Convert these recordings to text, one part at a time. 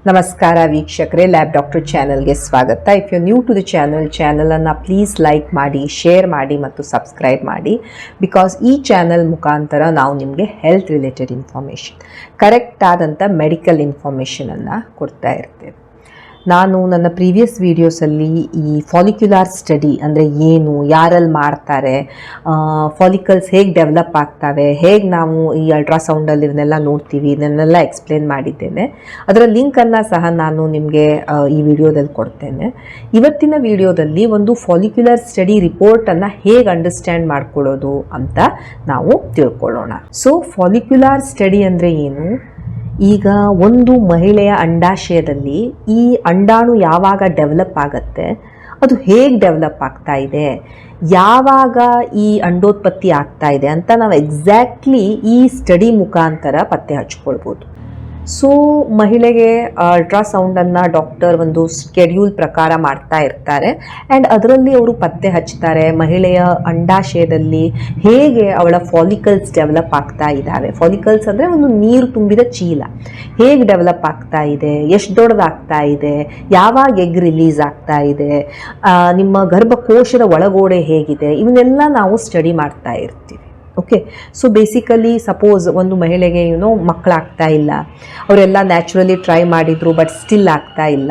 ನಮಸ್ಕಾರ ವೀಕ್ಷಕರೇ, lab doctor ಚಾನೆಲ್ಗೆ ಸ್ವಾಗತ. If you new to the ಚಾನಲನ್ನು ಪ್ಲೀಸ್ ಲೈಕ್ ಮಾಡಿ, ಶೇರ್ ಮಾಡಿ ಮತ್ತು ಸಬ್ಸ್ಕ್ರೈಬ್ ಮಾಡಿ. ಬಿಕಾಸ್ ಈ ಚಾನಲ್ ಮುಖಾಂತರ ನಾವು ನಿಮಗೆ ಹೆಲ್ತ್ ರಿಲೇಟೆಡ್ ಇನ್ಫಾರ್ಮೇಷನ್, ಕರೆಕ್ಟ್ ಆದಂಥ ಮೆಡಿಕಲ್ ಇನ್ಫಾರ್ಮೇಷನನ್ನು ಕೊಡ್ತಾ ಇರ್ತೇವೆ. ನಾನು ನನ್ನ ಪ್ರೀವಿಯಸ್ ವೀಡಿಯೋಸಲ್ಲಿ ಈ ಫಾಲಿಕ್ಯುಲಾರ್ ಸ್ಟಡಿ ಅಂದರೆ ಏನು, ಯಾರಲ್ಲಿ ಮಾಡ್ತಾರೆ, ಫಾಲಿಕಲ್ಸ್ ಹೇಗೆ ಡೆವಲಪ್ ಆಗ್ತವೆ, ಹೇಗೆ ನಾವು ಈ ಅಲ್ಟ್ರಾಸೌಂಡಲ್ಲಿ ಇವನ್ನೆಲ್ಲ ನೋಡ್ತೀವಿ, ಇದನ್ನೆಲ್ಲ ಎಕ್ಸ್ಪ್ಲೇನ್ ಮಾಡಿದ್ದೇನೆ. ಅದರ ಲಿಂಕನ್ನು ಸಹ ನಾನು ನಿಮಗೆ ಈ ವಿಡಿಯೋದಲ್ಲಿ ಕೊಡ್ತೇನೆ. ಇವತ್ತಿನ ವಿಡಿಯೋದಲ್ಲಿ ಒಂದು ಫಾಲಿಕ್ಯುಲರ್ ಸ್ಟಡಿ ರಿಪೋರ್ಟನ್ನು ಹೇಗೆ ಅಂಡರ್ಸ್ಟ್ಯಾಂಡ್ ಮಾಡ್ಕೊಳ್ಳೋದು ಅಂತ ನಾವು ತಿಳ್ಕೊಳ್ಳೋಣ. ಸೊ ಫಾಲಿಕ್ಯುಲಾರ್ ಸ್ಟಡಿ ಅಂದರೆ ಏನು? ಈಗ ಒಂದು ಮಹಿಳೆಯ ಅಂಡಾಶಯದಲ್ಲಿ ಈ ಅಂಡಾಣು ಯಾವಾಗ ಡೆವಲಪ್ ಆಗುತ್ತೆ, ಅದು ಹೇಗೆ ಡೆವಲಪ್ ಆಗ್ತಾ ಇದೆ, ಯಾವಾಗ ಈ ಅಂಡೋತ್ಪತ್ತಿ ಆಗ್ತಾ ಇದೆ ಅಂತ ನಾವು ಎಕ್ಸಾಕ್ಟ್ಲಿ ಈ ಸ್ಟಡಿ ಮುಖಾಂತರ ಪತ್ತೆ ಹಚ್ಕೊಳ್ಬೋದು. ಸೊ ಮಹಿಳೆಗೆ ಅಲ್ಟ್ರಾಸೌಂಡನ್ನು ಡಾಕ್ಟರ್ ಒಂದು ಸ್ಕೆಡ್ಯೂಲ್ ಪ್ರಕಾರ ಮಾಡ್ತಾ ಇರ್ತಾರೆ ಆ್ಯಂಡ್ ಅದರಲ್ಲಿ ಅವರು ಪತ್ತೆ ಹಚ್ತಾರೆ ಮಹಿಳೆಯ ಅಂಡಾಶಯದಲ್ಲಿ ಹೇಗೆ ಅವಳ ಫಾಲಿಕಲ್ಸ್ ಡೆವಲಪ್ ಆಗ್ತಾ ಇದ್ದಾವೆ. ಫಾಲಿಕಲ್ಸ್ ಅಂದರೆ ಒಂದು ನೀರು ತುಂಬಿದ ಚೀಲ ಹೇಗೆ ಡೆವಲಪ್ ಆಗ್ತಾ ಇದೆ, ಎಷ್ಟು ದೊಡ್ಡದಾಗ್ತಾ ಇದೆ, ಯಾವಾಗ ಎಗ್ ರಿಲೀಸ್ ಆಗ್ತಾ ಇದೆ, ನಿಮ್ಮ ಗರ್ಭಕೋಶದ ಒಳಗೋಡೆ ಹೇಗಿದೆ, ಇವನ್ನೆಲ್ಲ ನಾವು ಸ್ಟಡಿ ಮಾಡ್ತಾ ಇರ್ತೀವಿ. ಓಕೆ, ಸೊ ಬೇಸಿಕಲಿ ಸಪೋಸ್ ಒಂದು ಮಹಿಳೆಗೆ ಮಕ್ಕಳಾಗ್ತಾ ಇಲ್ಲ, ಅವರೆಲ್ಲ ನ್ಯಾಚುರಲಿ ಟ್ರೈ ಮಾಡಿದರು ಬಟ್ ಸ್ಟಿಲ್ ಆಗ್ತಾ ಇಲ್ಲ,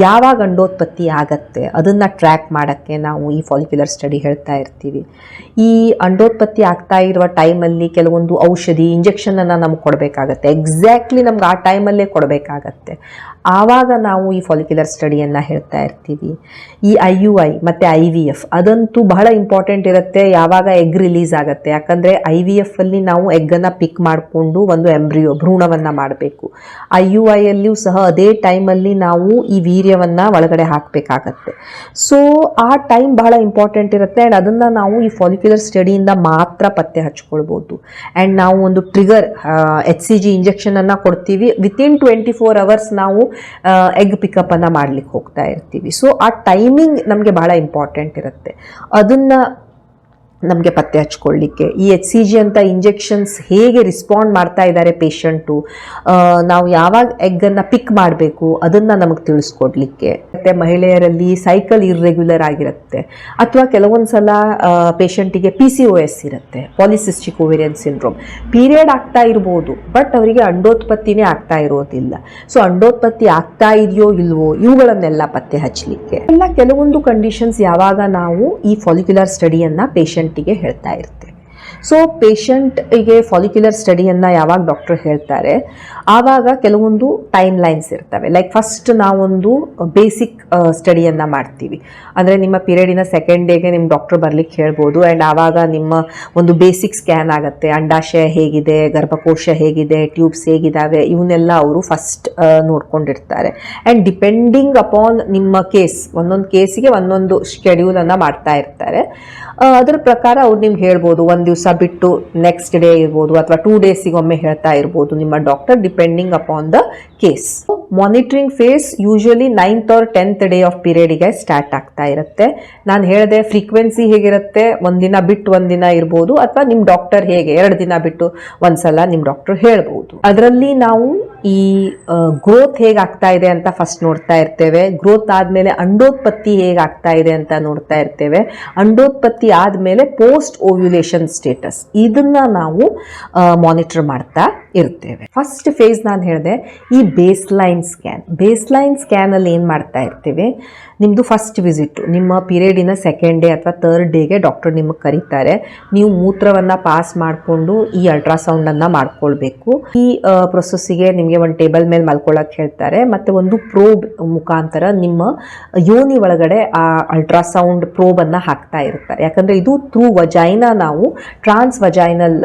ಯಾವಾಗ ಅಂಡೋತ್ಪತ್ತಿ ಆಗತ್ತೆ ಅದನ್ನು ಟ್ರ್ಯಾಕ್ ಮಾಡೋಕ್ಕೆ ನಾವು ಈ ಫಾಲಿಕ್ಯುಲರ್ ಸ್ಟಡಿ ಹೇಳ್ತಾ ಇರ್ತೀವಿ. ಈ ಅಂಡೋತ್ಪತ್ತಿ ಆಗ್ತಾ ಇರುವ ಟೈಮಲ್ಲಿ ಕೆಲವೊಂದು ಔಷಧಿ ಇಂಜೆಕ್ಷನನ್ನು ನಮ್ಗೆ ಕೊಡಬೇಕಾಗತ್ತೆ, ಎಕ್ಸಾಕ್ಟ್ಲಿ ನಮ್ಗೆ ಆ ಟೈಮಲ್ಲೇ ಕೊಡಬೇಕಾಗತ್ತೆ. ಆವಾಗ ನಾವು ಈ ಫಾಲಿಕ್ಯುಲರ್ ಸ್ಟಡಿಯನ್ನು ಹೇಳ್ತಾ ಇರ್ತೀವಿ. ಈ IUI ಮತ್ತು IVF ಅದಂತೂ ಬಹಳ ಇಂಪಾರ್ಟೆಂಟ್ ಇರುತ್ತೆ ಯಾವಾಗ ಎಗ್ ರಿಲೀಸ್ ಆಗುತ್ತೆ. ಯಾಕಂದರೆ IVF ಅಲ್ಲಿ ನಾವು ಎಗ್ಗನ್ನು ಪಿಕ್ ಮಾಡಿಕೊಂಡು ಒಂದು ಎಂಬ್ರಿಯೋ ಭ್ರೂಣವನ್ನು ಮಾಡಬೇಕು. IUIಯಲ್ಲಿಯೂ ಸಹ ಅದೇ ಟೈಮಲ್ಲಿ ನಾವು ಈ ವೀರ್ಯವನ್ನು ಒಳಗಡೆ ಹಾಕಬೇಕಾಗತ್ತೆ. ಸೊ ಆ ಟೈಮ್ ಬಹಳ ಇಂಪಾರ್ಟೆಂಟ್ ಇರುತ್ತೆ ಆ್ಯಂಡ್ ಅದನ್ನು ನಾವು ಈ ಫಾಲಿಕ್ಯುಲರ್ ಸ್ಟಡಿಯಿಂದ ಮಾತ್ರ ಪತ್ತೆ ಹಚ್ಕೊಳ್ಬೋದು. ಆ್ಯಂಡ್ ನಾವು ಒಂದು ಟ್ರಿಗರ್ HCG ಇಂಜೆಕ್ಷನನ್ನು ಕೊಡ್ತೀವಿ. ವಿತಿನ್ 24 hours ನಾವು ಎಗ್ ಪಿಕಪ್ಪನ್ನು ಮಾಡ್ಲಿಕ್ಕೆ ಹೋಗ್ತಾ ಇರ್ತೀವಿ. ಸೊ ಆ ಟೈಮಿಂಗ್ ನಮಗೆ ಬಹಳ ಇಂಪಾರ್ಟೆಂಟ್ ಇರುತ್ತೆ. ಅದನ್ನು ನಮಗೆ ಪತ್ತೆ ಹಚ್ಕೊಳ್ಳಿಕ್ಕೆ ಈ HCG ಅಂತ ಇಂಜೆಕ್ಷನ್ಸ್ ಹೇಗೆ ರಿಸ್ಪಾಂಡ್ ಮಾಡ್ತಾ ಇದ್ದಾರೆ ಪೇಷಂಟು, ನಾವು ಯಾವಾಗ ಎಗ್ಗನ್ನು ಪಿಕ್ ಮಾಡಬೇಕು ಅದನ್ನು ನಮಗೆ ತಿಳಿಸ್ಕೊಡ್ಲಿಕ್ಕೆ. ಮತ್ತು ಮಹಿಳೆಯರಲ್ಲಿ ಸೈಕಲ್ ಇರ್ರೆಗ್ಯುಲರ್ ಆಗಿರುತ್ತೆ ಅಥವಾ ಕೆಲವೊಂದು ಸಲ ಪೇಷಂಟಿಗೆ PCOS ಇರುತ್ತೆ, ಪಾಲಿಸಿಸ್ಟಿಕ್ ಓವೇರಿಯನ್ ಸಿಂಡ್ರೋಮ್. ಪೀರಿಯಡ್ ಆಗ್ತಾ ಇರ್ಬೋದು ಬಟ್ ಅವರಿಗೆ ಅಂಡೋತ್ಪತ್ತಿನೇ ಆಗ್ತಾ ಇರೋದಿಲ್ಲ. ಸೊ ಅಂಡೋತ್ಪತ್ತಿ ಆಗ್ತಾ ಇದೆಯೋ ಇಲ್ವೋ ಇವುಗಳನ್ನೆಲ್ಲ ಪತ್ತೆ ಹಚ್ಚಲಿಕ್ಕೆ ಎಲ್ಲ ಕೆಲವೊಂದು ಕಂಡೀಷನ್ಸ್ ಯಾವಾಗ ನಾವು ಈ ಫಾಲಿಕ್ಯುಲರ್ ಸ್ಟಡಿಯನ್ನು ಪೇಷಂಟ್ ಹೇಳ್ತಾ ಇರ್ತೇವೆ. ಸೊ ಪೇಷಂಟ್ಗೆ ಫಾಲಿಕ್ಯುಲರ್ ಸ್ಟಡಿಯನ್ನು ಯಾವಾಗ ಡಾಕ್ಟರ್ ಹೇಳ್ತಾರೆ ಆವಾಗ ಕೆಲವೊಂದು ಟೈಮ್ ಲೈನ್ಸ್ ಇರ್ತವೆ. ಲೈಕ್ ಫಸ್ಟ್ ನಾವೊಂದು ಬೇಸಿಕ್ ಸ್ಟಡಿಯನ್ನು ಮಾಡ್ತೀವಿ. ಅಂದರೆ ನಿಮ್ಮ ಪೀರಿಯಡಿನ ಸೆಕೆಂಡ್ ಡೇಗೆ ನಿಮ್ಮ ಡಾಕ್ಟರ್ ಬರ್ಲಿಕ್ಕೆ ಹೇಳ್ಬೋದು ಆ್ಯಂಡ್ ಆವಾಗ ನಿಮ್ಮ ಒಂದು ಬೇಸಿಕ್ ಸ್ಕ್ಯಾನ್ ಆಗುತ್ತೆ. ಅಂಡಾಶಯ ಹೇಗಿದೆ, ಗರ್ಭಕೋಶ ಹೇಗಿದೆ, ಟ್ಯೂಬ್ಸ್ ಹೇಗಿದ್ದಾವೆ ಇವನ್ನೆಲ್ಲ ಅವರು ಫಸ್ಟ್ ನೋಡ್ಕೊಂಡಿರ್ತಾರೆ. ಆ್ಯಂಡ್ ಡಿಪೆಂಡಿಂಗ್ ಅಪಾನ್ ನಿಮ್ಮ ಕೇಸ್, ಒಂದೊಂದು ಕೇಸಿಗೆ ಒಂದೊಂದು ಶೆಡ್ಯೂಲನ್ನು ಮಾಡ್ತಾ ಇರ್ತಾರೆ. ಅದರ ಪ್ರಕಾರ ಅವ್ರು ನಿಮ್ಗೆ ಹೇಳ್ಬೋದು, ಒಂದು ದಿವಸ ಬಿಟ್ಟು ನೆಕ್ಸ್ಟ್ ಡೇ ಇರ್ಬೋದು ಅಥವಾ 2 days ಒಮ್ಮೆ ಹೇಳ್ತಾ ಇರ್ಬೋದು ನಿಮ್ಮ doctor, depending upon the case. Monitoring phase usually 9th or 10th day of ಪೀರಿಯಡಿಗೆ ಸ್ಟಾರ್ಟ್ ಆಗ್ತಾ ಇರುತ್ತೆ. ನಾನು ಹೇಳಿದೆ ಫ್ರೀಕ್ವೆನ್ಸಿ ಹೇಗಿರುತ್ತೆ, ಒಂದಿನ ಬಿಟ್ಟು ಒಂದಿನ ಇರ್ಬೋದು ಅಥವಾ ನಿಮ್ಮ ಡಾಕ್ಟರ್ ಹೇಗೆ 2 ದಿನ ಬಿಟ್ಟು ಒಂದ್ಸಲ ನಿಮ್ಮ ಡಾಕ್ಟರ್ ಹೇಳ್ಬೋದು. ಅದರಲ್ಲಿ ನಾವು ಈ ಗ್ರೋತ್ ಹೇಗಾಗ್ತಾ ಇದೆ ಅಂತ ಫಸ್ಟ್ ನೋಡ್ತಾ ಇರ್ತೇವೆ. ಗ್ರೋತ್ ಆದಮೇಲೆ ಅಂಡೋತ್ಪತ್ತಿ ಹೇಗಾಗ್ತಾ ಇದೆ ಅಂತ ನೋಡ್ತಾ ಇರ್ತೇವೆ. ಅಂಡೋತ್ಪತ್ತಿ ಆದಮೇಲೆ ಪೋಸ್ಟ್ ಓವ್ಯುಲೇಷನ್ ಸ್ಟೇಟಸ್ ಇದನ್ನ ನಾವು ಮಾನಿಟರ್ ಮಾಡ್ತಾ ಇರ್ತೇವೆ. ಫಸ್ಟ್ ಫೇಸ್ ನಾನು ಹೇಳಿದೆ ಈ ಬೇಸ್ಲೈನ್ ಸ್ಕ್ಯಾನ್. ಬೇಸ್ಲೈನ್ ಸ್ಕ್ಯಾನಲ್ಲಿ ಏನು ಮಾಡ್ತಾ ಇರ್ತೇವೆ, ನಿಮ್ಮದು ಫಸ್ಟ್ ವಿಸಿಟ್ ನಿಮ್ಮ ಪೀರಿಯಡಿನ ಸೆಕೆಂಡ್ ಡೇ ಅಥವಾ 3rd ಡೇಗೆ ಡಾಕ್ಟರ್ ನಿಮಗೆ ಕರೀತಾರೆ. ನೀವು ಮೂತ್ರವನ್ನು ಪಾಸ್ ಮಾಡಿಕೊಂಡು ಈ ಅಲ್ಟ್ರಾಸೌಂಡನ್ನು ಮಾಡ್ಕೊಳ್ಬೇಕು. ಈ ಪ್ರೊಸೆಸ್ಸಿಗೆ ನಿಮಗೆ ಒಂದು ಟೇಬಲ್ ಮೇಲೆ ಮಲ್ಕೊಳ್ಳೋಕೆ ಹೇಳ್ತಾರೆ ಮತ್ತು ಒಂದು ಪ್ರೋಬ್ ಮುಖಾಂತರ ನಿಮ್ಮ ಯೋನಿ ಒಳಗಡೆ ಆ ಅಲ್ಟ್ರಾಸೌಂಡ್ ಪ್ರೋಬನ್ನು ಹಾಕ್ತಾ ಇರ್ತಾರೆ. ಯಾಕಂದರೆ ಇದು ಥ್ರೂ ವಜೈನಾ ನಾವು ಟ್ರಾನ್ಸ್ ವಜೈನಲ್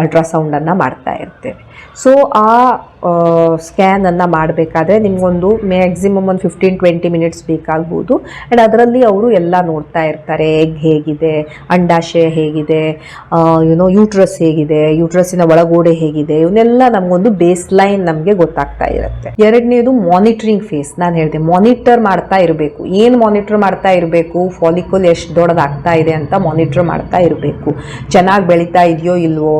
ಅಲ್ಟ್ರಾಸೌಂಡನ್ನು ಮಾಡ್ತಾ ಇರ್ತೇವೆ. ಸೊ ಆ ಸ್ಕ್ಯಾನನ್ನು ಮಾಡಬೇಕಾದ್ರೆ ನಿಮಗೊಂದು ಮ್ಯಾಕ್ಸಿಮಮ್ ಒಂದು 15-20 minutes ಬೇಕಾಗ್ಬೋದು. ಆ್ಯಂಡ್ ಅದರಲ್ಲಿ ಅವರು ಎಲ್ಲ ನೋಡ್ತಾ ಇರ್ತಾರೆ, ಎಗ್ ಹೇಗಿದೆ, ಅಂಡಾಶಯ ಹೇಗಿದೆ, ಯೂಟ್ರಸ್ ಹೇಗಿದೆ, ಯೂಟ್ರಸ್ಸಿನ ಒಳಗೋಡೆ ಹೇಗಿದೆ, ಇವನ್ನೆಲ್ಲ ನಮಗೊಂದು ಬೇಸ್ಲೈನ್ ನಮಗೆ ಗೊತ್ತಾಗ್ತಾ ಇರುತ್ತೆ. ಎರಡನೇದು ಮಾನಿಟರಿಂಗ್ ಫೇಸ್. ನಾನು ಹೇಳಿದೆ ಮಾನಿಟರ್ ಮಾಡ್ತಾ ಇರಬೇಕು. ಏನು ಮಾನಿಟರ್ ಮಾಡ್ತಾ ಇರಬೇಕು, ಫಾಲಿಕಲ್ ಎಷ್ಟು ದೊಡ್ಡದಾಗ್ತಾ ಇದೆ ಅಂತ ಮಾನಿಟರ್ ಮಾಡ್ತಾ ಇರಬೇಕು. ಚೆನ್ನಾಗಿ ಬೆಳೀತಾ ಇದೆಯೋ ಇಲ್ವೋ,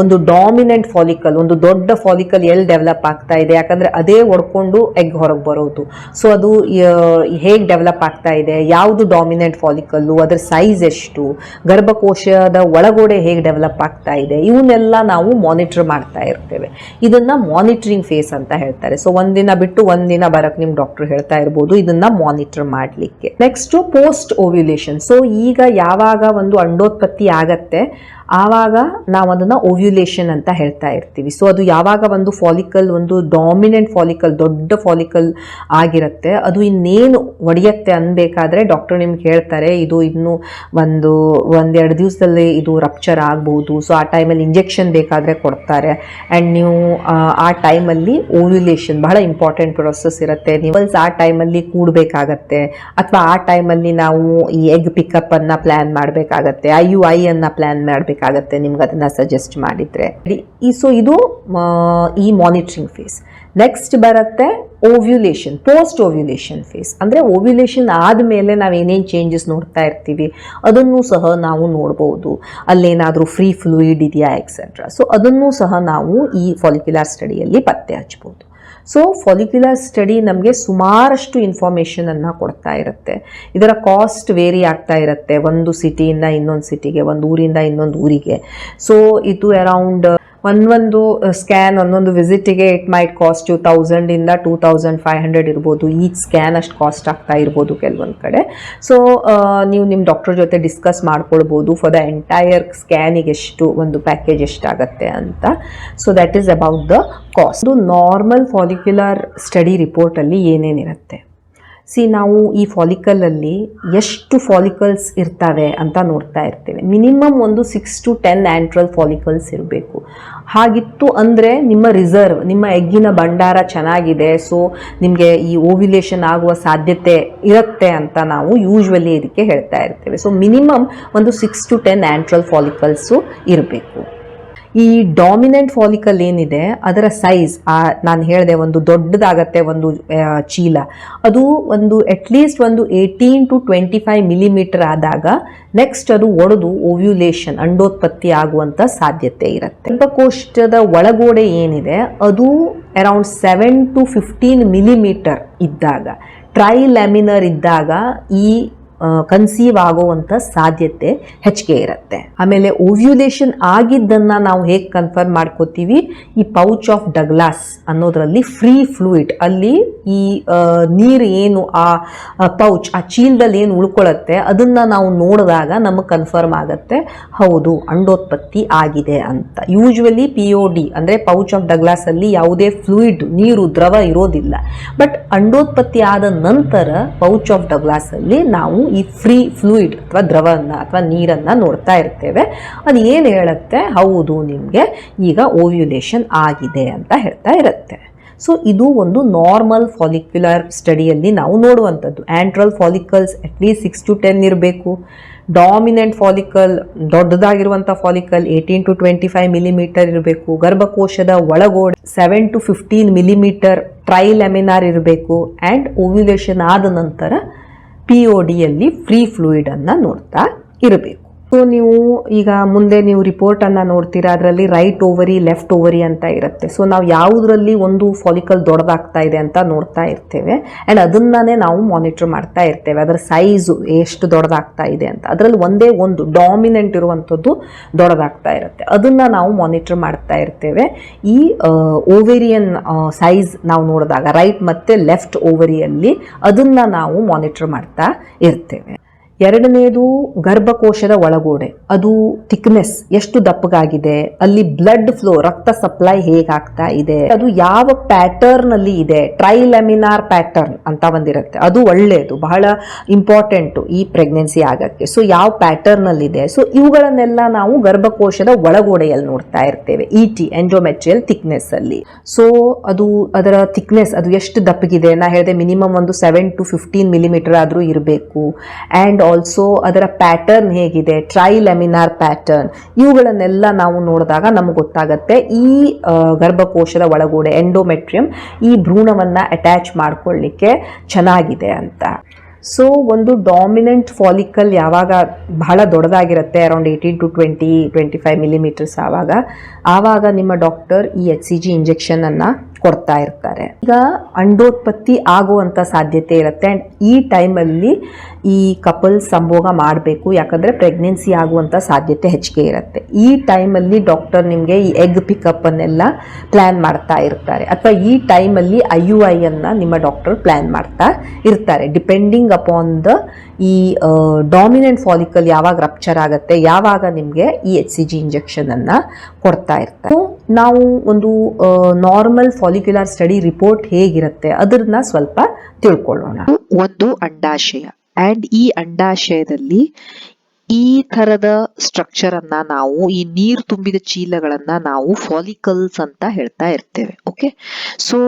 ಒಂದು ಡಾಮಿನೆಂಟ್ ಫಾಲಿಕಲ್, ಒಂದು ದೊಡ್ಡ ಫಾಲಿಕಲ್ ಎಲ್ಲಿ ಡೆವಲಪ್ ಆಗ್ತಾ ಇದೆ, ಯಾಕಂದರೆ ಅದೇ ಒಡ್ಕೊಂಡು ಎಗ್ ಹೊರಗೆ ಬರೋದು. ಸೊ ಅದು ಹೇಗೆ ಡೆವಲಪ್ ಆಗ್ತಾ ಇದೆ, ಯಾವುದು ಡಾಮಿನೆಂಟ್ ಫಾಲಿಕಲ್ಲು, ಅದರ ಸೈಜ್ ಎಷ್ಟು, ಗರ್ಭಕೋಶದ ಒಳಗೋಡೆ ಹೇಗೆ ಡೆವಲಪ್ ಆಗ್ತಾ ಇದೆ, ಇವನ್ನೆಲ್ಲ ನಾವು ಮಾನಿಟರ್ ಮಾಡ್ತಾ ಇರ್ತೇವೆ. ಇದನ್ನು ಮಾನಿಟರಿಂಗ್ ಫೇಸ್ ಅಂತ ಹೇಳ್ತಾರೆ. ಸೊ ಒಂದಿನ ಬಿಟ್ಟು ಒಂದಿನ ಬರೋಕ್ಕೆ ನಿಮ್ಮ ಡಾಕ್ಟರ್ ಹೇಳ್ತಾ ಇರ್ಬೋದು ಇದನ್ನು ಮಾನಿಟರ್ ಮಾಡಲಿಕ್ಕೆ. Next post ovulation. ಸೊ ಈಗ ಯಾವಾಗ ಒಂದು ಅಂಡೋತ್ಪತ್ತಿ ಆಗತ್ತೆ ಆವಾಗ ನಾವು ಅದನ್ನು ಓವ್ಯುಲೇಷನ್ ಅಂತ ಹೇಳ್ತಾ ಇರ್ತೀವಿ. ಸೊ ಅದು ಯಾವಾಗ ಒಂದು ಫಾಲಿಕಲ್, ಒಂದು ಡಾಮಿನೆಂಟ್ ಫಾಲಿಕಲ್, ದೊಡ್ಡ ಫಾಲಿಕಲ್ ಆಗಿರುತ್ತೆ, ಅದು ಇನ್ನೇನು ಒಡೆಯತ್ತೆ ಅನ್ಬೇಕಾದ್ರೆ ಡಾಕ್ಟರ್ ನಿಮ್ಗೆ ಹೇಳ್ತಾರೆ ಇದು ಇನ್ನೂ ಒಂದೆರಡು ದಿವಸದಲ್ಲಿ ಇದು ರಪ್ಚರ್ ಆಗ್ಬೋದು. ಸೊ ಆ ಟೈಮಲ್ಲಿ ಇಂಜೆಕ್ಷನ್ ಬೇಕಾದರೆ ಕೊಡ್ತಾರೆ. ಆ್ಯಂಡ್ ನೀವು ಆ ಟೈಮಲ್ಲಿ ಓವ್ಯುಲೇಷನ್ ಬಹಳ ಇಂಪಾರ್ಟೆಂಟ್ ಪ್ರೊಸೆಸ್ ಇರುತ್ತೆ. ನೀವು ಆ ಟೈಮಲ್ಲಿ ಕೂಡಬೇಕಾಗತ್ತೆ, ಅಥವಾ ಆ ಟೈಮಲ್ಲಿ ನಾವು ಈ ಎಗ್ ಪಿಕಪ್ಪನ್ನು ಪ್ಲ್ಯಾನ್ ಮಾಡಬೇಕಾಗತ್ತೆ, IUI ಅನ್ನು ಪ್ಲ್ಯಾನ್ ಮಾಡಬೇಕಾಗತ್ತೆ ನಿಮ್ಗೆ ಅದನ್ನು ಸಜೆಸ್ಟ್ ಮಾಡಿದರೆ. ಸೊ ಇದು ಈ ಮಾನಿಟರಿಂಗ್ ಫೇಸ್. ನೆಕ್ಸ್ಟ್ ಬರುತ್ತೆ ಓವ್ಯುಲೇಷನ್, ಪೋಸ್ಟ್ ಓವ್ಯುಲೇಷನ್ ಫೇಸ್. ಅಂದರೆ ಓವ್ಯುಲೇಷನ್ ಆದಮೇಲೆ ನಾವು ಏನೇನು ಚೇಂಜಸ್ ನೋಡ್ತಾ ಇರ್ತೀವಿ ಅದನ್ನು ಸಹ ನಾವು ನೋಡ್ಬೋದು. ಅಲ್ಲೇನಾದರೂ ಫ್ರೀ ಫ್ಲೂಯಿಡ್ ಇದೆಯಾ ಎಕ್ಸೆಟ್ರಾ. ಸೊ ಅದನ್ನು ಸಹ ನಾವು ಈ ಫಾಲಿಕ್ಯುಲರ್ ಸ್ಟಡಿಯಲ್ಲಿ ಪತ್ತೆ ಹಚ್ಬೋದು. ಸೊ ಫಾಲಿಕ್ಯುಲರ್ ಸ್ಟಡಿ ನಮಗೆ ಸುಮಾರಷ್ಟು ಇನ್ಫಾರ್ಮೇಷನನ್ನು ಕೊಡ್ತಾ ಇರುತ್ತೆ. ಇದರ ಕಾಸ್ಟ್ ವೇರಿ ಆಗ್ತಾ ಇರುತ್ತೆ ಒಂದು ಸಿಟಿಯಿಂದ ಇನ್ನೊಂದು ಸಿಟಿಗೆ, ಒಂದು ಊರಿಂದ ಇನ್ನೊಂದು ಊರಿಗೆ. ಸೊ ಇದು ಅರೌಂಡ್ ಒಂದೊಂದು ಸ್ಕ್ಯಾನ್, ಒಂದೊಂದು ವಿಸಿಟಿಗೆ ಇಟ್ ಮೈಟ್ ಕಾಸ್ಟ್ ಯು 1000 ಇಂದ 2500 ಇರ್ಬೋದು. ಈಚ್ ಸ್ಕ್ಯಾನ್ ಅಷ್ಟು ಕಾಸ್ಟ್ ಆಗ್ತಾ ಇರ್ಬೋದು ಕೆಲವೊಂದು ಕಡೆ. ಸೊ ನೀವು ನಿಮ್ಮ ಡಾಕ್ಟರ್ ಜೊತೆ ಡಿಸ್ಕಸ್ ಮಾಡ್ಕೊಳ್ಬೋದು ಫಾರ್ ದ ಎಂಟೈರ್ ಸ್ಕ್ಯಾನಿಗೆ ಎಷ್ಟು ಒಂದು ಪ್ಯಾಕೇಜ್ ಎಷ್ಟಾಗತ್ತೆ ಅಂತ. So that is about the cost. ಇದು ನಾರ್ಮಲ್ ಫಾಲಿಕ್ಯುಲರ್ ಸ್ಟಡಿ ರಿಪೋರ್ಟಲ್ಲಿ ಏನೇನಿರುತ್ತೆ. ನಾವು ಈ ಫಾಲಿಕಲಲ್ಲಿ ಎಷ್ಟು ಫಾಲಿಕಲ್ಸ್ ಇರ್ತವೆ ಅಂತ ನೋಡ್ತಾ ಇರ್ತೇವೆ. ಮಿನಿಮಮ್ ಒಂದು 6 to 10 ಆ್ಯಂಟ್ರಲ್ ಫಾಲಿಕಲ್ಸ್ ಇರಬೇಕು. ಹಾಗಿತ್ತು ಅಂದರೆ ನಿಮ್ಮ ರಿಸರ್ವ್, ನಿಮ್ಮ ಎಗ್ಗಿನ ಭಂಡಾರ ಚೆನ್ನಾಗಿದೆ. ಸೊ ನಿಮಗೆ ಈ ಓವ್ಯುಲೇಷನ್ ಆಗುವ ಸಾಧ್ಯತೆ ಇರುತ್ತೆ ಅಂತ ನಾವು ಯೂಶ್ವಲಿ ಇದಕ್ಕೆ ಹೇಳ್ತಾ ಇರ್ತೇವೆ. ಸೊ ಮಿನಿಮಮ್ ಒಂದು 6 to 10 ಆ್ಯಂಟ್ರಲ್ ಫಾಲಿಕಲ್ಸು ಇರಬೇಕು. ಈ ಡಾಮಿನೆಂಟ್ ಫಾಲಿಕಲ್ ಏನಿದೆ ಅದರ ಸೈಜ್ ನಾನು ಹೇಳಿದೆ ಒಂದು ದೊಡ್ಡದಾಗತ್ತೆ, ಒಂದು ಚೀಲ ಅದು ಒಂದು ಅಟ್ಲೀಸ್ಟ್ ಒಂದು 18 to 25 ಮಿಲಿಮೀಟರ್ ಆದಾಗ ನೆಕ್ಸ್ಟ್ ಅದು ಒಡೆದು ಓವ್ಯುಲೇಷನ್ ಅಂಡೋತ್ಪತ್ತಿ ಆಗುವಂಥ ಸಾಧ್ಯತೆ ಇರುತ್ತೆ. ಗರ್ಭಕೋಶದ ಒಳಗೋಡೆ ಏನಿದೆ ಅದು ಅರೌಂಡ್ 7 to 15 ಮಿಲಿಮೀಟರ್ ಇದ್ದಾಗ, ಟ್ರೈಲ್ಯಾಮಿನರ್ ಇದ್ದಾಗ ಈ ಕನ್ಸೀವ್ ಆಗುವಂಥ ಸಾಧ್ಯತೆ ಹೆಚ್ಚಿಗೆ ಇರುತ್ತೆ. ಆಮೇಲೆ ಓವ್ಯುಲೇಷನ್ ಆಗಿದ್ದನ್ನು ನಾವು ಹೇಗೆ ಕನ್ಫರ್ಮ್ ಮಾಡ್ಕೋತೀವಿ, ಈ ಪೌಚ್ ಆಫ್ ಡಗ್ಲಾಸ್ ಅನ್ನೋದರಲ್ಲಿ ಫ್ರೀ ಫ್ಲೂಯಿಡ್, ಅಲ್ಲಿ ಈ ನೀರು ಏನು ಆ ಪೌಚ್, ಆ ಚೀಲದಲ್ಲಿ ಏನು ಉಳ್ಕೊಳ್ಳುತ್ತೆ ಅದನ್ನು ನಾವು ನೋಡಿದಾಗ ನಮಗೆ ಕನ್ಫರ್ಮ್ ಆಗುತ್ತೆ ಹೌದು ಅಂಡೋತ್ಪತ್ತಿ ಆಗಿದೆ ಅಂತ. ಯೂಶ್ವಲಿ POD ಅಂದರೆ ಪೌಚ್ ಆಫ್ ಡಗ್ಲಾಸಲ್ಲಿ ಯಾವುದೇ ಫ್ಲೂಯಿಡ್, ನೀರು, ದ್ರವ ಇರೋದಿಲ್ಲ. ಬಟ್ ಅಂಡೋತ್ಪತ್ತಿ ಆದ ನಂತರ ಪೌಚ್ ಆಫ್ ಡಗ್ಲಾಸಲ್ಲಿ ನಾವು ಈ ಫ್ರೀ ಫ್ಲೂಯಿಡ್ ಅಥವಾ ದ್ರವವನ್ನು ಅಥವಾ ನೀರನ್ನು ನೋಡ್ತಾ ಇರ್ತೇವೆ. ಅದು ಏನು ಹೇಳುತ್ತೆ, ಹೌದು ನಿಮಗೆ ಈಗ ಓವ್ಯುಲೇಷನ್ ಆಗಿದೆ ಅಂತ ಹೇಳ್ತಾ ಇರುತ್ತೆ. ಸೊ ಇದು ಒಂದು ನಾರ್ಮಲ್ ಫಾಲಿಕ್ಯುಲರ್ ಸ್ಟಡಿಯಲ್ಲಿ ನಾವು ನೋಡುವಂಥದ್ದು. ಆ್ಯಂಟ್ರಲ್ ಫಾಲಿಕಲ್ಸ್ ಅಟ್ಲೀಸ್ಟ್ 6 to 10 ಇರಬೇಕು. ಡಾಮಿನೆಂಟ್ ಫಾಲಿಕಲ್, ದೊಡ್ಡದಾಗಿರುವಂಥ ಫಾಲಿಕಲ್ 18 to 25 ಮಿಲಿಮೀಟರ್ ಇರಬೇಕು. ಗರ್ಭಕೋಶದ ಒಳಗೋಡೆ 7 to 15 ಮಿಲಿಮೀಟರ್ ಟ್ರೈಲ್ಯಾಮಿನಾರ್ ಇರಬೇಕು. ಆ್ಯಂಡ್ ಓವ್ಯುಲೇಷನ್ ಆದ ನಂತರ PODಯಲ್ಲಿ ಫ್ರೀ ಫ್ಲೂಯಿಡನ್ನು ನೋಡ್ತಾ ಇರಬೇಕು. ಸೊ ನೀವು ಈಗ ಮುಂದೆ ನೀವು ರಿಪೋರ್ಟನ್ನು ನೋಡ್ತೀರಾ, ಅದರಲ್ಲಿ ರೈಟ್ ಓವರಿ, ಲೆಫ್ಟ್ ಓವರಿ ಅಂತ ಇರುತ್ತೆ. ಸೊ ನಾವು ಯಾವುದರಲ್ಲಿ ಒಂದು ಫಾಲಿಕಲ್ ದೊಡ್ಡದಾಗ್ತಾ ಇದೆ ಅಂತ ನೋಡ್ತಾ ಇರ್ತೇವೆ. ಆ್ಯಂಡ್ ಅದನ್ನೇ ನಾವು ಮಾನಿಟರ್ ಮಾಡ್ತಾ ಇರ್ತೇವೆ, ಅದರ ಸೈಜು ಎಷ್ಟು ದೊಡ್ಡದಾಗ್ತಾ ಇದೆ ಅಂತ. ಅದರಲ್ಲಿ ಒಂದೇ ಒಂದು ಡಾಮಿನೆಂಟ್ ಇರುವಂಥದ್ದು ದೊಡ್ಡದಾಗ್ತಾ ಇರುತ್ತೆ, ಅದನ್ನು ನಾವು ಮಾನಿಟರ್ ಮಾಡ್ತಾ ಇರ್ತೇವೆ. ಈ ಓವೇರಿಯನ್ ಸೈಜ್ ನಾವು ನೋಡಿದಾಗ ರೈಟ್ ಮತ್ತು ಲೆಫ್ಟ್ ಓವರಿಯಲ್ಲಿ ಅದನ್ನು ನಾವು ಮಾನಿಟರ್ ಮಾಡ್ತಾ ಇರ್ತೇವೆ. ಎರಡನೇದು ಗರ್ಭಕೋಶದ ಒಳಗೋಡೆ, ಅದು ಥಿಕ್ನೆಸ್ ಎಷ್ಟು ದಪ್ಪಗಾಗಿದೆ, ಅಲ್ಲಿ ಬ್ಲಡ್ ಫ್ಲೋ, ರಕ್ತ ಸಪ್ಲೈ ಹೇಗಾಗ್ತಾ ಇದೆ, ಅದು ಯಾವ ಪ್ಯಾಟರ್ನ್ ಅಲ್ಲಿ ಇದೆ, ಟ್ರೈಲ್ಯಾಮಿನಾರ್ ಪ್ಯಾಟರ್ನ್ ಅಂತ ಒಂದಿರುತ್ತೆ, ಅದು ಒಳ್ಳೆಯದು, ಬಹಳ ಇಂಪಾರ್ಟೆಂಟು ಈ ಪ್ರೆಗ್ನೆನ್ಸಿ ಆಗಕ್ಕೆ. ಸೊ ಯಾವ ಪ್ಯಾಟರ್ನ್ ಅಲ್ಲಿ ಇದೆ, ಸೊ ಇವುಗಳನ್ನೆಲ್ಲ ನಾವು ಗರ್ಭಕೋಶದ ಒಳಗೋಡೆಯಲ್ಲಿ ನೋಡ್ತಾ ಇರ್ತೇವೆ, ET ಎಂಡೋಮೆಟ್ರಿಯಲ್ ಥಿಕ್ನೆಸ್ ಅಲ್ಲಿ. ಸೊ ಅದು ಅದರ ಥಿಕ್ನೆಸ್ ಅದು ಎಷ್ಟು ದಪ್ಪಗಿದೆ, ನಾ ಹೇಳಿದೆ ಮಿನಿಮಮ್ ಒಂದು 7 to 15 ಮಿಲಿಮೀಟರ್ ಆದರೂ ಇರಬೇಕು. ಆ್ಯಂಡ್ ಆಲ್ಸೋ ಅದರ ಪ್ಯಾಟರ್ನ್ ಹೇಗಿದೆ, ಟ್ರೈಲ್ಯಾಮಿನಾರ್ ಪ್ಯಾಟರ್ನ್, ಇವುಗಳನ್ನೆಲ್ಲ ನಾವು ನೋಡಿದಾಗ ನಮಗೆ ಗೊತ್ತಾಗುತ್ತೆ ಈ ಗರ್ಭಕೋಶದ ಒಳಗೋಡೆ ಎಂಡೋಮೆಟ್ರಿಯಂ ಈ ಭ್ರೂಣವನ್ನು ಅಟ್ಯಾಚ್ ಮಾಡ್ಕೊಳ್ಳಿಕ್ಕೆ ಚೆನ್ನಾಗಿದೆ ಅಂತ. ಸೊ ಒಂದು ಡಾಮಿನೆಂಟ್ ಫಾಲಿಕಲ್ ಯಾವಾಗ ಬಹಳ ದೊಡ್ಡದಾಗಿರುತ್ತೆ, ಅರೌಂಡ್ 18 to 25 ಮಿಲಿಮೀಟರ್ಸ್, ಆವಾಗ ನಿಮ್ಮ ಡಾಕ್ಟರ್ ಈ HCG ಇಂಜೆಕ್ಷನನ್ನು ಕೊಡ್ತಾ ಇರ್ತಾರೆ. ಈಗ ಅಂಡೋತ್ಪತ್ತಿ ಆಗುವಂಥ ಸಾಧ್ಯತೆ ಇರುತ್ತೆ. ಆ್ಯಂಡ್ ಈ ಟೈಮಲ್ಲಿ ಈ ಕಪಲ್ಸ್ ಸಂಭೋಗ ಮಾಡಬೇಕು, ಯಾಕಂದರೆ ಪ್ರೆಗ್ನೆನ್ಸಿ ಆಗುವಂಥ ಸಾಧ್ಯತೆ ಹೆಚ್ಚಿಗೆ ಇರುತ್ತೆ. ಈ ಟೈಮಲ್ಲಿ ಡಾಕ್ಟರ್ ನಿಮಗೆ ಈ ಎಗ್ ಪಿಕಪ್ಪನ್ನೆಲ್ಲ ಪ್ಲ್ಯಾನ್ ಮಾಡ್ತಾ ಇರ್ತಾರೆ, ಅಥವಾ ಈ ಟೈಮಲ್ಲಿ IUIಯನ್ನು ನಿಮ್ಮ ಡಾಕ್ಟರ್ ಪ್ಲ್ಯಾನ್ ಮಾಡ್ತಾ ಇರ್ತಾರೆ, ಡಿಪೆಂಡಿಂಗ್ ಅಪಾನ್ ದ ಈ ಡಾಮಿನೆಂಟ್ ಫಾಲಿಕಲ್ ಯಾವಾಗ ರಪ್ಚರ್ ಆಗುತ್ತೆ, ಯಾವಾಗ ನಿಮಗೆ ಈ HCG ಇಂಜೆಕ್ಷನನ್ನು ಕೊಡ್ತಾ ಇರ್ತಾರೆ. ನಾವು ಒಂದು ನಾರ್ಮಲ್ ಫಾಲಿಕ್ಯುಲರ್ ಸ್ಟಡಿ ರಿಪೋರ್ಟ್ ಹೇಗಿರುತ್ತೆ ಅದನ್ನ ಸ್ವಲ್ಪ ತಿಳ್ಕೊಳ್ಳೋಣ. ಒಂದು ಅಂಡಾಶಯ, ಅಂಡ್ ಈ ಅಂಡಾಶಯದಲ್ಲಿ ಈ ತರದ ಸ್ಟ್ರಕ್ಚರ್ ಅನ್ನ ನಾವು, ಈ ನೀರು ತುಂಬಿದ ಚೀಲಗಳನ್ನ ನಾವು ಫಾಲಿಕಲ್ಸ್ ಅಂತ ಹೇಳ್ತಾ ಇರ್ತೇವೆ. ಓಕೆ, ಸೊ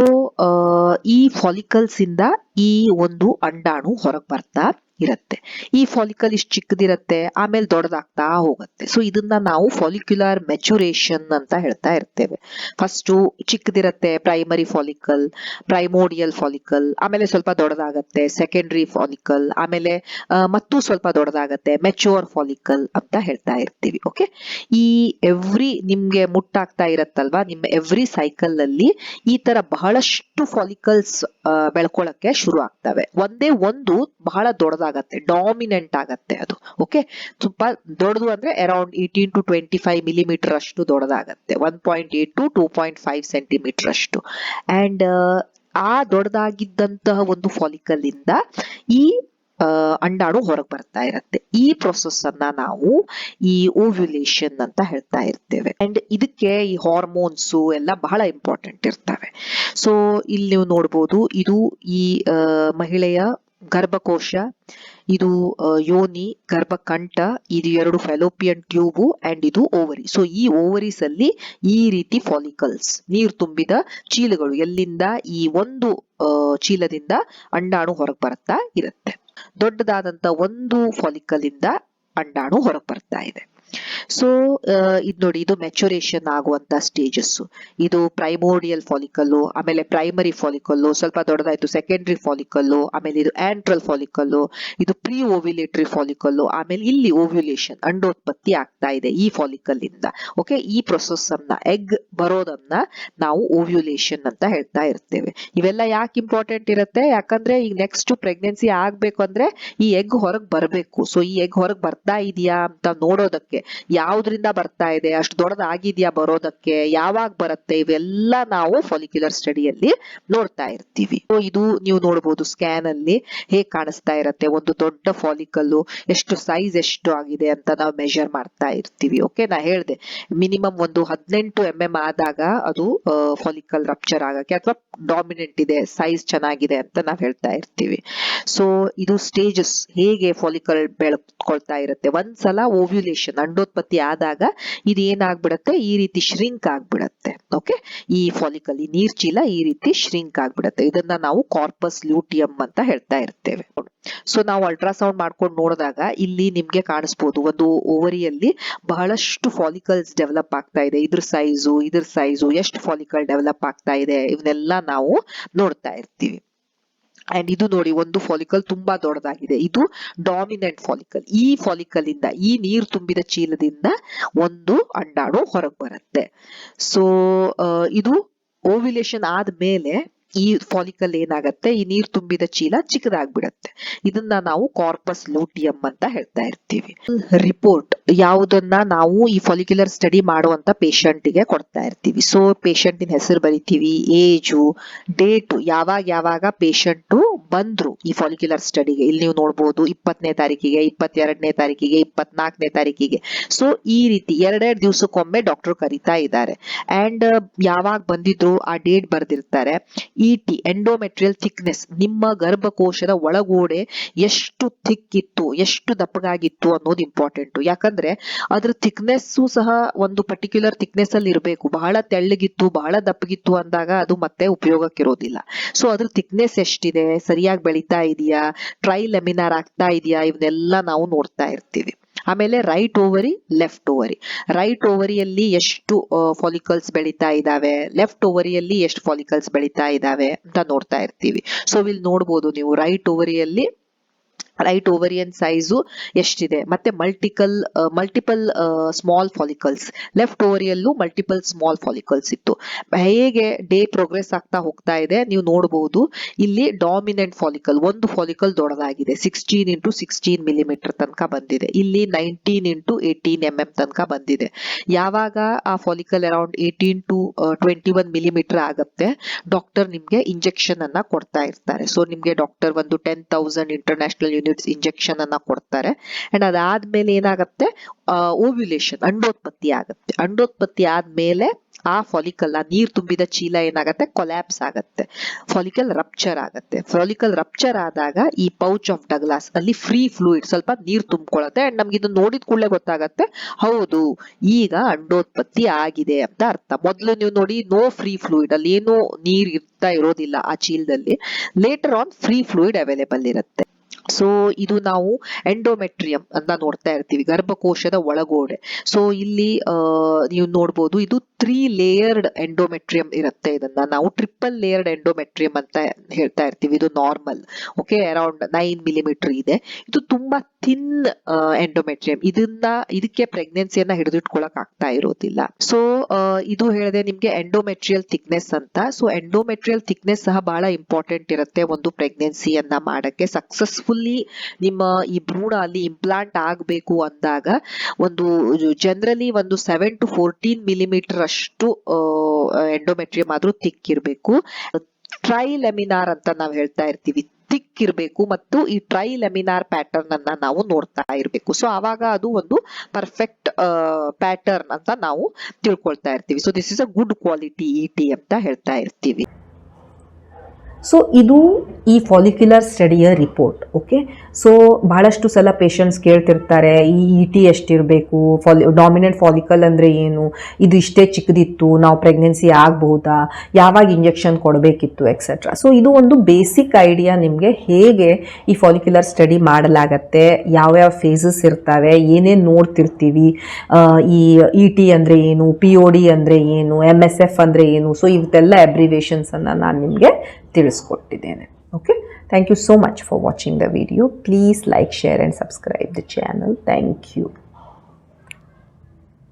ಈ ಫಾಲಿಕಲ್ಸ್ ಇಂದ ಈ ಒಂದು ಅಂಡಾಣು ಹೊರಗೆ ಬರ್ತಾ ಇರುತ್ತೆ. ಈ ಫಾಲಿಕಲ್ ಇಷ್ಟು ಚಿಕ್ಕದಿರುತ್ತೆ, ಆಮೇಲೆ ದೊಡ್ಡದಾಗ್ತಾ ಹೋಗುತ್ತೆ. ಸೊ ಇದನ್ನ ನಾವು ಫಾಲಿಕ್ಯುಲರ್ ಮೆಚುರೇಷನ್ ಅಂತ ಹೇಳ್ತಾ ಇರ್ತೇವೆ. First ಚಿಕ್ಕದಿರುತ್ತೆ primary follicle, primordial follicle, ಆಮೇಲೆ ಸ್ವಲ್ಪ ದೊಡ್ಡದಾಗತ್ತೆ ಸೆಕೆಂಡ್ರಿ ಫಾಲಿಕಲ್, ಆಮೇಲೆ ಮತ್ತೂ ಸ್ವಲ್ಪ ದೊಡ್ಡದಾಗತ್ತೆ ಮೆಚೂರ್ ಫಾಲಿಕಲ್ ಅಂತ ಹೇಳ್ತಾ ಇರ್ತೀವಿ. ಓಕೆ, ಈ ನಿಮ್ಗೆ ಮುಟ್ಟಾಗ್ತಾ ಇರತ್ತಲ್ವಾ, ನಿಮ್ಮ ಎವ್ರಿ ಸೈಕಲ್ ಅಲ್ಲಿ ಈ ತರ ಬಹಳಷ್ಟು ಫಾಲಿಕಲ್ಸ್ ಬೆಳ್ಕೊಳಕ್ಕೆ ಶುರು ಆಗ್ತವೆ. ಒಂದೇ ಒಂದು ಬಹಳ ದೊಡ್ಡದಾಗತ್ತೆ, ಡಾಮಿನೆಂಟ್ ಆಗತ್ತೆ ಅದು. ಓಕೆ, ತುಂಬಾ ದೊಡ್ಡದು ಅಂದ್ರೆ ಅರೌಂಡ್ 18 to 25 ಮಿಲಿಮೀಟರ್ ಅಷ್ಟು ದೊಡ್ಡದಾಗತ್ತೆ, 1.8 to 2.5 ಸೆಂಟಿಮೀಟರ್ ಅಷ್ಟು. ಅಂಡ್ ಆ ದೊಡ್ಡದಾಗಿದ್ದಂತಹ ಒಂದು ಫಾಲಿಕಲ್ ಇಂದ ಈ ಅಂಡಾಣು ಹೊರಗೆ ಬರ್ತಾ ಇರತ್ತೆ. ಈ ಪ್ರೊಸೆಸ್ ಅನ್ನ ನಾವು ಈ ಓವ್ಯುಲೇಷನ್ ಅಂತ ಹೇಳ್ತಾ ಇರ್ತೇವೆ. ಅಂಡ್ ಇದಕ್ಕೆ ಈ ಹಾರ್ಮೋನ್ಸ್ ಎಲ್ಲ ಬಹಳ ಇಂಪಾರ್ಟೆಂಟ್ ಇರ್ತವೆ. ಸೊ ಇಲ್ಲಿ ನೀವು ನೋಡ್ಬೋದು, ಇದು ಈ ಮಹಿಳೆಯ ಗರ್ಭಕೋಶ, ಇದು ಯೋನಿ, ಗರ್ಭಕಂಠ, ಇದು 2 ಫೆಲೋಪಿಯನ್ ಟ್ಯೂಬು, ಅಂಡ್ ಇದು ಓವರಿ. ಸೊ ಈ ಓವರೀಸ್ ಅಲ್ಲಿ ಈ ರೀತಿ ಫಾಲಿಕಲ್ಸ್, ನೀರು ತುಂಬಿದ ಚೀಲಗಳು, ಎಲ್ಲಿಂದ ಈ ಒಂದು ಚೀಲದಿಂದ ಅಂಡಾಣು ಹೊರಗೆ ಬರ್ತಾ ಇರುತ್ತೆ. ದೊಡ್ಡದಾದಂತ ಒಂದು ಫಾಲಿಕಲ್ ಇಂದ ಅಂಡಾಣು ಹೊರಗೆ ಬರ್ತಾ ಇದೆ. ಸೊ ಇದು ನೋಡಿ, ಇದು ಮೆಚುರೇಷನ್ ಆಗುವಂತ ಸ್ಟೇಜಸ್. ಇದು ಪ್ರೈಮೋಡಿಯಲ್ ಫಾಲಿಕಲ್ಲು, ಆಮೇಲೆ ಪ್ರೈಮರಿ ಫಾಲಿಕಲ್ಲು, ಸ್ವಲ್ಪ ದೊಡ್ಡದಾಯ್ತು ಸೆಕೆಂಡ್ರಿ ಫಾಲಿಕಲ್ಲು, ಆಮೇಲೆ ಇದು ಆಂಟ್ರಲ್ ಫಾಲಿಕಲ್ಲು, ಇದು ಪ್ರೀ ಓವ್ಯುಲೇಟರಿ ಫಾಲಿಕಲ್ಲು, ಆಮೇಲೆ ಇಲ್ಲಿ ಓವ್ಯುಲೇಷನ್, ಅಂಡೋತ್ಪತ್ತಿ ಆಗ್ತಾ ಇದೆ ಈ ಫಾಲಿಕಲ್ ಇಂದ. ಓಕೆ, ಈ ಪ್ರೊಸೆಸ್ ಅನ್ನ, ಎಗ್ ಬರೋದನ್ನ ನಾವು ಓವ್ಯುಲೇಷನ್ ಅಂತ ಹೇಳ್ತಾ ಇರ್ತೇವೆ. ಇವೆಲ್ಲ ಯಾಕೆ ಇಂಪಾರ್ಟೆಂಟ್ ಇರುತ್ತೆ, ಯಾಕಂದ್ರೆ ಈಗ ನೆಕ್ಸ್ಟ್ ಪ್ರೆಗ್ನೆನ್ಸಿ ಆಗ್ಬೇಕು ಅಂದ್ರೆ ಈ ಎಗ್ ಹೊರಗೆ ಬರಬೇಕು. ಸೊ ಈ ಎಗ್ ಹೊರಗೆ ಬರ್ತಾ ಇದೆಯಾ ಅಂತ ನೋಡೋದಕ್ಕೆ, ಯಾವ್ದ್ರಿಂದ ಬರ್ತಾ ಇದೆ, ಅಷ್ಟು ದೊಡ್ಡದಾಗಿದ್ಯಾ ಬರೋದಕ್ಕೆ, ಯಾವಾಗ ಬರುತ್ತೆ, ಇವೆಲ್ಲ ನಾವು ಫಾಲಿಕ್ಯುಲರ್ ಸ್ಟಡಿಯಲ್ಲಿ ನೋಡ್ತಾ ಇರ್ತೀವಿ. ಇದು ನೀವು ನೋಡಬಹುದು ಸ್ಕ್ಯಾನ್ ಅಲ್ಲಿ ಹೇಗ್ ಕಾಣಿಸ್ತಾ ಇರತ್ತೆ, ಒಂದು ದೊಡ್ಡ ಫಾಲಿಕಲ್ಲು ಎಷ್ಟು ಸೈಜ್ ಎಷ್ಟು ಆಗಿದೆ ಅಂತ ನಾವು ಮೆಜರ್ ಮಾಡ್ತಾ ಇರ್ತೀವಿ. ಓಕೆ, ನಾ ಹೇಳ್ದೆ ಮಿನಿಮಮ್ ಒಂದು 18 mm ಆದಾಗ ಅದು ಫಾಲಿಕಲ್ ರಪ್ಚರ್ ಆಗಕ್ಕೆ ಅಥವಾ ಡಾಮಿನೆಂಟ್ ಇದೆ, ಸೈಜ್ ಚೆನ್ನಾಗಿದೆ ಅಂತ ನಾವ್ ಹೇಳ್ತಾ ಇರ್ತೀವಿ. ಸೊ ಇದು ಸ್ಟೇಜಸ್, ಹೇಗೆ ಫಾಲಿಕಲ್ ಬೆಳ್ಕೊಳ್ತಾ ಇರುತ್ತೆ. ಒಂದ್ಸಲ ಓವ್ಯುಲೇಷನ್, ಅಂಡೋತ್ಪತ್ತಿ ಆದಾಗ ಇದು ಏನಾಗ್ಬಿಡತ್ತೆ, ಈ ರೀತಿ ಶ್ರಿಂಕ್ ಆಗ್ಬಿಡತ್ತೆ. ಓಕೆ, ಈ ಫಾಲಿಕಲ್, ಈ ನೀರ್ ಚೀಲ ಈ ರೀತಿ ಶ್ರಿಂಕ್ ಆಗ್ಬಿಡತ್ತೆ. ಇದನ್ನ ನಾವು ಕಾರ್ಪಸ್ ಲ್ಯೂಟಿಯಂ ಅಂತ ಹೇಳ್ತಾ ಇರ್ತೇವೆ. ಸೊ ನಾವು ಅಲ್ಟ್ರಾಸೌಂಡ್ ಮಾಡ್ಕೊಂಡು ನೋಡಿದಾಗ ಇಲ್ಲಿ ನಿಮ್ಗೆ ಕಾಣಿಸ್ಬೋದು, ಒಂದು ಓವರಿಯಲ್ಲಿ ಬಹಳಷ್ಟು ಫಾಲಿಕಲ್ಸ್ ಡೆವಲಪ್ ಆಗ್ತಾ ಇದೆ. ಇದ್ರ ಸೈಜು ಎಷ್ಟು ಫಾಲಿಕಲ್ ಡೆವಲಪ್ ಆಗ್ತಾ ಇದೆ, ಇವನ್ನೆಲ್ಲ ನಾವು ನೋಡ್ತಾ ಇರ್ತೀವಿ. ಅಂಡ್ ಇದು ನೋಡಿ, ಒಂದು ಫಾಲಿಕಲ್ ತುಂಬಾ ದೊಡ್ಡದಾಗಿದೆ, ಇದು ಡಾಮಿನೆಂಟ್ ಫಾಲಿಕಲ್. ಈ ಫಾಲಿಕಲ್ ಇಂದ, ಈ ನೀರು ತುಂಬಿದ ಚೀಲದಿಂದ ಒಂದು ಅಂಡಾಣು ಹೊರಗೆ ಬರುತ್ತೆ. ಸೊ ಇದು ಓವ್ಯುಲೇಷನ್ ಆದ್ಮೇಲೆ ಈ ಫಾಲಿಕಲ್ ಏನಾಗತ್ತೆ, ಈ ನೀರು ತುಂಬಿದ ಚೀಲ ಚಿಕ್ಕದಾಗ್ಬಿಡತ್ತೆ. ಇದನ್ನ ನಾವು ಕಾರ್ಪಸ್ ಲೂಟಿಯಂ ಅಂತ ಹೇಳ್ತಾ ಇರ್ತೀವಿ. ರಿಪೋರ್ಟ್ ಯಾವುದನ್ನ ನಾವು ಈ ಫಾಲಿಕ್ಯುಲರ್ ಸ್ಟಡಿ ಮಾಡುವಂತ ಪೇಷಂಟ್ ಗೆ ಕೊಡ್ತಾ ಇರ್ತೀವಿ. ಸೊ ಪೇಷಂಟಿನ ಹೆಸರು ಬರಿತೀವಿ, ಏಜು, ಡೇಟು, ಯಾವಾಗ ಪೇಷಂಟ್ ಬಂದ್ರು ಈ ಫಾಲಿಕ್ಯುಲರ್ ಸ್ಟಡಿಗೆ. ಇಲ್ಲಿ ನೀವು ನೋಡ್ಬೋದು 20ನೇ ತಾರೀಕಿಗೆ, 22ನೇ ತಾರೀಕಿಗೆ, 24ನೇ ತಾರೀಕಿಗೆ. ಸೊ ಈ ರೀತಿ 2 ದಿವಸಕ್ಕೊಮ್ಮೆ ಡಾಕ್ಟರ್ ಕರೀತಾ ಇದ್ದಾರೆ. ಅಂಡ್ ಯಾವಾಗ ಬಂದಿದ್ರು ಆ ಡೇಟ್ ಬರ್ದಿರ್ತಾರೆ. ET, ಎಂಡೋಮೆಟ್ರಿಯಲ್ ಥಿಕ್ನೆಸ್, ನಿಮ್ಮ ಗರ್ಭಕೋಶದ ಒಳಗೋಡೆ ಎಷ್ಟು ಥಿಕ್ ಇತ್ತು, ಎಷ್ಟು ದಪ್ಪಗಾಗಿತ್ತು ಅನ್ನೋದು ಇಂಪಾರ್ಟೆಂಟ್. ಯಾಕಂದ್ರೆ ಅದ್ರ ಥಿಕ್ನೆಸ್ ಸಹ ಒಂದು ಪರ್ಟಿಕ್ಯುಲರ್ ಥಿಕ್ನೆಸ್ ಅಲ್ಲಿ ಇರಬೇಕು. ಬಹಳ ತೆಳ್ಳಗಿತ್ತು, ಬಹಳ ದಪ್ಪಗಿತ್ತು ಅಂದಾಗ ಅದು ಮತ್ತೆ ಉಪಯೋಗಕ್ಕಿರೋದಿಲ್ಲ. ಸೊ ಅದ್ರ ಥಿಕ್ನೆಸ್ ಎಷ್ಟಿದೆ, ಸರಿಯಾಗಿ ಬೆಳೀತಾ ಇದೆಯಾ, ಟ್ರೈ ಲೆಮಿನಾರ್ ಆಗ್ತಾ ಇದೆಯಾ, ಇವನ್ನೆಲ್ಲ ನಾವು ನೋಡ್ತಾ ಇರ್ತೀವಿ. ಆಮೇಲೆ right ovary, left ovary. Right ಓವರಿಯಲ್ಲಿ ಎಷ್ಟು ಫಾಲಿಕಲ್ಸ್ ಬೆಳೀತಾ ಇದಾವೆ, ಲೆಫ್ಟ್ ಓವರಿಯಲ್ಲಿ ಎಷ್ಟು ಫಾಲಿಕಲ್ಸ್ ಬೆಳೀತಾ ಇದಾವೆ ಅಂತ ನೋಡ್ತಾ ಇರ್ತೀವಿ. ಸೊ ಇಲ್ಲಿ ನೋಡ್ಬೋದು ನೀವು, ರೈಟ್ ಓವರಿಯಲ್ಲಿ ರೈಟ್ ಓವರಿಯನ್ ಸೈಜು ಎಷ್ಟಿದೆ, ಮತ್ತೆ ಮಲ್ಟಿಪಲ್ ಸ್ಮಾಲ್ ಫಾಲಿಕಲ್ಸ್, ಲೆಫ್ಟ್ ಓವರಿಯಲ್ಲೂ ಮಲ್ಟಿಪಲ್ ಸ್ಮಾಲ್ ಫಾಲಿಕಲ್ಸ್ ಇತ್ತು. ಹೇಗೆ ಡೇ ಪ್ರೋಗ್ರೆಸ್ ಆಗ್ತಾ ಹೋಗ್ತಾ ಇದೆ ನೀವು ನೋಡಬಹುದು. ಇಲ್ಲಿ ಡಾಮಿನೆಂಟ್ ಫಾಲಿಕಲ್, ಒಂದು ಫಾಲಿಕಲ್ ದೊಡ್ಡದಾಗಿದೆ, 16 × 16 ಮಿಲಿಮೀಟರ್ ತನಕ ಬಂದಿದೆ. ಇಲ್ಲಿ 19 × 18 ತನಕ ಬಂದಿದೆ. ಯಾವಾಗ ಆ ಫಾಲಿಕಲ್ ಅರೌಂಡ್ 18 to 21 ಮಿಲಿಮೀಟರ್ ಆಗುತ್ತೆ, ಡಾಕ್ಟರ್ ನಿಮ್ಗೆ ಇಂಜೆಕ್ಷನ್ ಅನ್ನ ಕೊಡ್ತಾ ಇರ್ತಾರೆ. ಸೊ ನಿಮ್ಗೆ ಡಾಕ್ಟರ್ ಒಂದು 10,000 ಇಂಟರ್ನ್ಯಾಷನಲ್ ಯೂನಿಟ್ಸ್ ಇಂಜೆಕ್ಷನ್ ಅನ್ನ ಕೊಡ್ತಾರೆ. ಅಂಡ್ ಅದಾದ್ಮೇಲೆ ಏನಾಗುತ್ತೆ, ಓವ್ಯುಲೇಷನ್, ಅಂಡೋತ್ಪತ್ತಿ ಆಗುತ್ತೆ. ಅಂಡೋತ್ಪತ್ತಿ ಆದ್ಮೇಲೆ ಆ ಫಾಲಿಕಲ್, ಆ ನೀರ್ ತುಂಬಿದ ಚೀಲ ಏನಾಗತ್ತೆ, ಕೊಲ್ಯಾಪ್ಸ್ ಆಗತ್ತೆ, ಫಾಲಿಕಲ್ ರಪ್ಚರ್ ಆಗತ್ತೆ. ಫಾಲಿಕಲ್ ರಪ್ಚರ್ ಆದಾಗ ಈ ಪೌಚ್ ಆಫ್ ಡಗ್ಲಾಸ್ ಅಲ್ಲಿ ಫ್ರೀ ಫ್ಲೂಯಿಡ್, ಸ್ವಲ್ಪ ನೀರ್ ತುಂಬಿಕೊಳ್ಳುತ್ತೆ. ಅಂಡ್ ನಮ್ಗೆ ಇದನ್ನ ನೋಡಿದ ಕೂಡಲೇ ಗೊತ್ತಾಗತ್ತೆ, ಹೌದು ಈಗ ಅಂಡೋತ್ಪತ್ತಿ ಆಗಿದೆ ಅಂತ ಅರ್ಥ. ಮೊದಲು ನೀವು ನೋಡಿ, ನೋ ಫ್ರೀ ಫ್ಲೂಯಿಡ್, ಅಲ್ಲಿ ಏನು ನೀರ್ ಇರೋದಿಲ್ಲ ಆ ಚೀಲದಲ್ಲಿ. Later on free fluid available ಇರುತ್ತೆ. ಸೊ ಇದು ನಾವು ಎಂಡೋಮೆಟ್ರಿಯಂ ಅಂತ ನೋಡ್ತಾ ಇರ್ತೀವಿ, ಗರ್ಭಕೋಶದ ಒಳಗೋಡೆ. ಸೊ ಇಲ್ಲಿ ನೀವು ನೋಡ್ಬೋದು, ಇದು 3 ಲೇಯರ್ಡ್ ಎಂಡೋಮೆಟ್ರಿಯಂ ಇರುತ್ತೆ. ಇದನ್ನ ನಾವು ಟ್ರಿಪಲ್ ಲೇಯರ್ಡ್ ಎಂಡೋಮೆಟ್ರಿಯಂ ಅಂತ ಹೇಳ್ತಾ ಇರ್ತೀವಿ. ಇದು ನಾರ್ಮಲ್, ಓಕೆ, ಅರೌಂಡ್ 9 ಮಿಲಿಮೀಟರ್ ಇದೆ. ಇದು ತುಂಬಾ ಥಿನ್ ಎಂಡೋಮೆಟ್ರಿಯಂ. ಇದಕ್ಕೆ ಪ್ರೆಗ್ನೆನ್ಸಿಯನ್ನ ಹಿಡಿದಿಟ್ಕೊಳಕ್ ಆಗ್ತಾ ಇರೋದಿಲ್ಲ. ಸೊ ಇದು ಹೇಳಿದೆ ನಿಮ್ಗೆ ಎಂಡೋಮೆಟ್ರಿಯಲ್ ಥಿಕ್ನೆಸ್ ಅಂತ. ಸೊ ಎಂಡೋಮೆಟ್ರಿಯಲ್ ಥಿಕ್ನೆಸ್ ಸಹ ಬಹಳ ಇಂಪಾರ್ಟೆಂಟ್ ಇರುತ್ತೆ ಒಂದು ಪ್ರೆಗ್ನೆನ್ಸಿಯನ್ನ ಮಾಡಕ್ಕೆ. ಸಕ್ಸಸ್ಫುಲ್ಲಿ ನಿಮ್ಮ ಈ ಭ್ರೂಣ ಅಲ್ಲಿ ಇಂಪ್ಲಾಂಟ್ ಆಗಬೇಕು ಅಂದಾಗ ಒಂದು ಜನರಲಿ ಒಂದು 7 to 14 ಮಿಲಿಮೀಟರ್ ಅಷ್ಟು ಎಂಡೋಮೆಟ್ರಿಯಂ ಆದ್ರೂ ಥಿಕ್ ಇರಬೇಕು. ಟ್ರೈಲೆಮಿನಾರ್ ಅಂತ ನಾವು ಹೇಳ್ತಾ ಇರ್ತೀವಿ, ಥಿಕ್ ಇರಬೇಕು, ಮತ್ತು ಈ ಟ್ರೈಲೆಮಿನಾರ್ ಪ್ಯಾಟರ್ನ್ ಅನ್ನ ನಾವು ನೋಡ್ತಾ ಇರಬೇಕು. ಸೊ ಆವಾಗ ಅದು ಒಂದು ಪರ್ಫೆಕ್ಟ್ ಪ್ಯಾಟರ್ನ್ ಅಂತ ನಾವು ತಿಳ್ಕೊಳ್ತಾ ಇರ್ತೀವಿ. So this is a good quality ET ಅಂತ ಹೇಳ್ತಾ ಇರ್ತೀವಿ. ಸೊ ಇದು ಈ ಫಾಲಿಕ್ಯುಲರ್ ಸ್ಟಡಿಯ ರಿಪೋರ್ಟ್. ಓಕೆ, ಸೊ ಬಹಳಷ್ಟು ಸಲ ಪೇಷಂಟ್ಸ್ ಕೇಳ್ತಿರ್ತಾರೆ, ಈ ಇ ಟಿ ಎಷ್ಟಿರಬೇಕು, ಡಾಮಿನೆಂಟ್ ಫಾಲಿಕಲ್ ಅಂದರೆ ಏನು, ಇದು ಇಷ್ಟೇ ಚಿಕ್ಕದಿತ್ತು, ನಾವು ಪ್ರೆಗ್ನೆನ್ಸಿ ಆಗಬಹುದಾ, ಯಾವಾಗ ಇಂಜೆಕ್ಷನ್ ಕೊಡಬೇಕಿತ್ತು, ಎಕ್ಸೆಟ್ರಾ. ಸೊ ಇದು ಒಂದು ಬೇಸಿಕ್ ಐಡಿಯಾ ನಿಮಗೆ, ಹೇಗೆ ಈ ಫಾಲಿಕ್ಯುಲರ್ ಸ್ಟಡಿ ಮಾಡಲಾಗತ್ತೆ, ಯಾವ್ಯಾವ ಫೇಸಸ್ ಇರ್ತವೆ, ಏನೇನು ನೋಡ್ತಿರ್ತೀವಿ, ಈ ಇ ಟಿ ಅಂದರೆ ಏನು, ಪಿ ಒ ಡಿ ಅಂದರೆ ಏನು, MSF ಅಂದರೆ ಏನು. ಸೊ ಇವತ್ತೆಲ್ಲ ಅಬ್ರಿವೇಷನ್ಸನ್ನು ನಾನು ನಿಮಗೆ ತಿಳಿಸ್ಕೊಟ್ಟಿದ್ದೇನೆ. Okay, thank you so much for watching the video. Please like, share and subscribe the channel. Thank you.